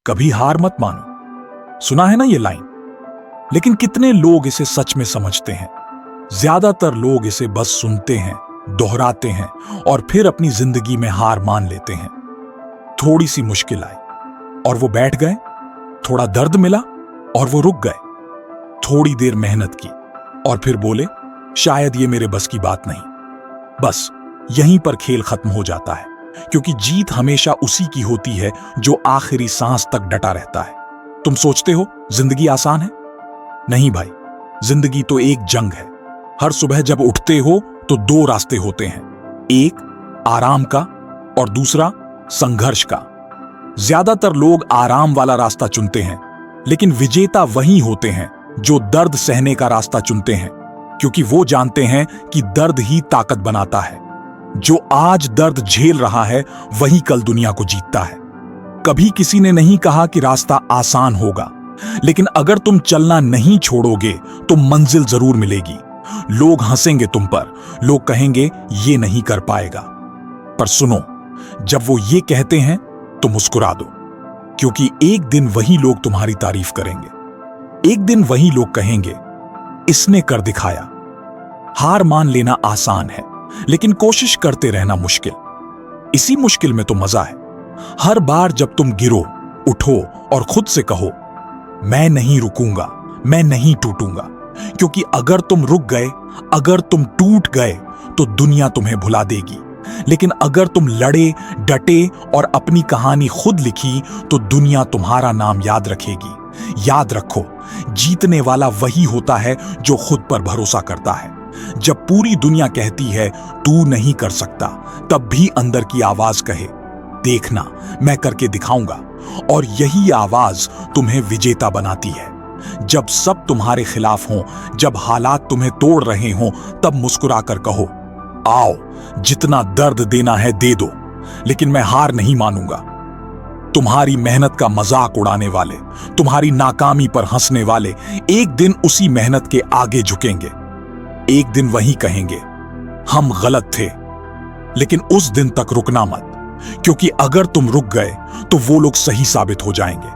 कभी हार मत मानो। सुना है ना ये लाइन? लेकिन कितने लोग इसे सच में समझते हैं? ज्यादातर लोग इसे बस सुनते हैं, दोहराते हैं और फिर अपनी जिंदगी में हार मान लेते हैं। थोड़ी सी मुश्किल आई और वो बैठ गए, थोड़ा दर्द मिला और वो रुक गए, थोड़ी देर मेहनत की और फिर बोले शायद ये मेरे बस की बात नहीं। बस यहीं पर खेल खत्म हो जाता है, क्योंकि जीत हमेशा उसी की होती है जो आखिरी सांस तक डटा रहता है। तुम सोचते हो जिंदगी आसान है? नहीं भाई, जिंदगी तो एक जंग है। हर सुबह जब उठते हो तो दो रास्ते होते हैं, एक आराम का और दूसरा संघर्ष का। ज्यादातर लोग आराम वाला रास्ता चुनते हैं, लेकिन विजेता वही होते हैं जो दर्द सहने का रास्ता चुनते हैं, क्योंकि वो जानते हैं कि दर्द ही ताकत बनाता है। जो आज दर्द झेल रहा है वही कल दुनिया को जीतता है। कभी किसी ने नहीं कहा कि रास्ता आसान होगा, लेकिन अगर तुम चलना नहीं छोड़ोगे तो मंजिल जरूर मिलेगी। लोग हंसेंगे तुम पर, लोग कहेंगे ये नहीं कर पाएगा, पर सुनो, जब वो ये कहते हैं तो मुस्कुरा दो, क्योंकि एक दिन वही लोग तुम्हारी तारीफ करेंगे। एक दिन वही लोग कहेंगे इसने कर दिखाया। हार मान लेना आसान है, लेकिन कोशिश करते रहना मुश्किल। इसी मुश्किल में तो मजा है। हर बार जब तुम गिरो, उठो और खुद से कहो मैं नहीं रुकूंगा, मैं नहीं टूटूंगा, क्योंकि अगर तुम रुक गए, अगर तुम टूट गए तो दुनिया तुम्हें भुला देगी। लेकिन अगर तुम लड़े, डटे और अपनी कहानी खुद लिखी तो दुनिया तुम्हारा नाम याद रखेगी। याद रखो, जीतने वाला वही होता है जो खुद पर भरोसा करता है। जब पूरी दुनिया कहती है तू नहीं कर सकता, तब भी अंदर की आवाज कहे देखना मैं करके दिखाऊंगा, और यही आवाज तुम्हें विजेता बनाती है। जब सब तुम्हारे खिलाफ हों, जब हालात तुम्हें तोड़ रहे हों, तब मुस्कुराकर कहो आओ, जितना दर्द देना है दे दो, लेकिन मैं हार नहीं मानूंगा। तुम्हारी मेहनत का मजाक उड़ाने वाले, तुम्हारी नाकामी पर हंसने वाले एक दिन उसी मेहनत के आगे झुकेंगे। एक दिन वही कहेंगे हम गलत थे, लेकिन उस दिन तक रुकना मत, क्योंकि अगर तुम रुक गए तो वो लोग सही साबित हो जाएंगे,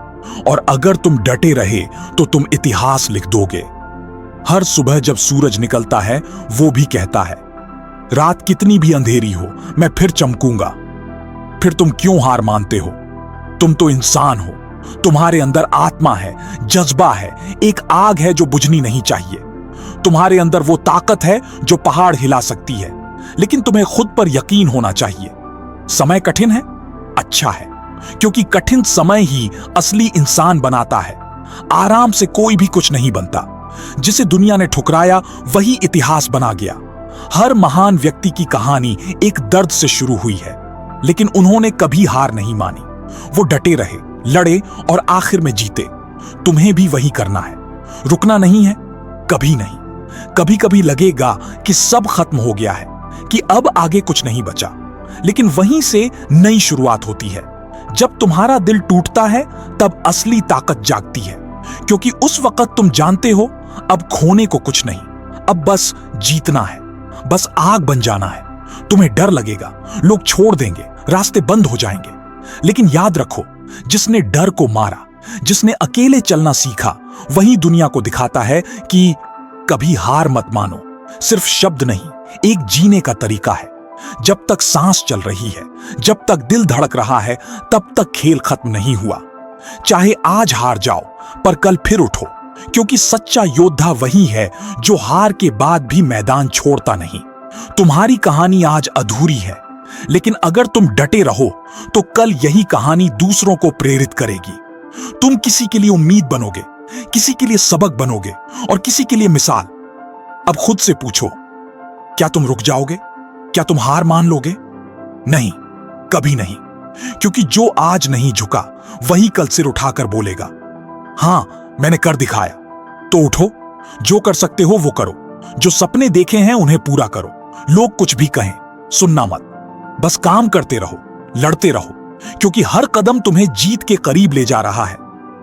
और अगर तुम डटे रहे तो तुम इतिहास लिख दोगे। हर सुबह जब सूरज निकलता है वो भी कहता है रात कितनी भी अंधेरी हो मैं फिर चमकूंगा। फिर तुम क्यों हार मानते हो? तुम तो इंसान हो, तुम्हारे अंदर आत्मा है, जज्बा है, एक आग है जो बुझनी नहीं चाहिए। तुम्हारे अंदर वो ताकत है जो पहाड़ हिला सकती है, लेकिन तुम्हें खुद पर यकीन होना चाहिए। समय कठिन है? अच्छा है, क्योंकि कठिन समय ही असली इंसान बनाता है। आराम से कोई भी कुछ नहीं बनता। जिसे दुनिया ने ठुकराया वही इतिहास बना गया। हर महान व्यक्ति की कहानी एक दर्द से शुरू हुई है, लेकिन उन्होंने कभी हार नहीं मानी। वो डटे रहे, लड़े और आखिर में जीते। तुम्हें भी वही करना है, रुकना नहीं है, कभी नहीं। कभी कभी लगेगा कि सब खत्म हो गया है, कि अब आगे कुछ नहीं बचा, लेकिन वहीं से नई शुरुआत होती है। जब तुम्हारा दिल टूटता है तब असली ताकत जागती है, क्योंकि उस वक्त तुम जानते हो अब खोने को कुछ नहीं, अब बस जीतना है, बस आग बन जाना है। तुम्हें डर लगेगा, लोग छोड़ देंगे, रास्ते बंद हो जाएंगे, लेकिन याद रखो, जिसने डर को मारा, जिसने अकेले चलना सीखा, वही दुनिया को दिखाता है कि कभी हार मत मानो। सिर्फ शब्द नहीं, एक जीने का तरीका है। जब तक सांस चल रही है, जब तक दिल धड़क रहा है, तब तक खेल खत्म नहीं हुआ। चाहे आज हार जाओ, पर कल फिर उठो, क्योंकि सच्चा योद्धा वही है जो हार के बाद भी मैदान छोड़ता नहीं। तुम्हारी कहानी आज अधूरी है, लेकिन अगर तुम डटे रहो तो कल यही कहानी दूसरों को प्रेरित करेगी। तुम किसी के लिए उम्मीद बनोगे, किसी के लिए सबक बनोगे और किसी के लिए मिसाल। अब खुद से पूछो, क्या तुम रुक जाओगे? क्या तुम हार मान लोगे? नहीं, कभी नहीं, क्योंकि जो आज नहीं झुका वही कल सिर उठाकर बोलेगा हां मैंने कर दिखाया। तो उठो, जो कर सकते हो वो करो, जो सपने देखे हैं उन्हें पूरा करो। लोग कुछ भी कहें सुनना मत, बस काम करते रहो, लड़ते रहो, क्योंकि हर कदम तुम्हें जीत के करीब ले जा रहा है।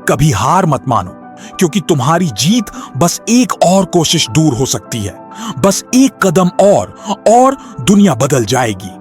कभी हार मत मानो, क्योंकि तुम्हारी जीत बस एक और कोशिश दूर हो सकती है। बस एक कदम और दुनिया बदल जाएगी।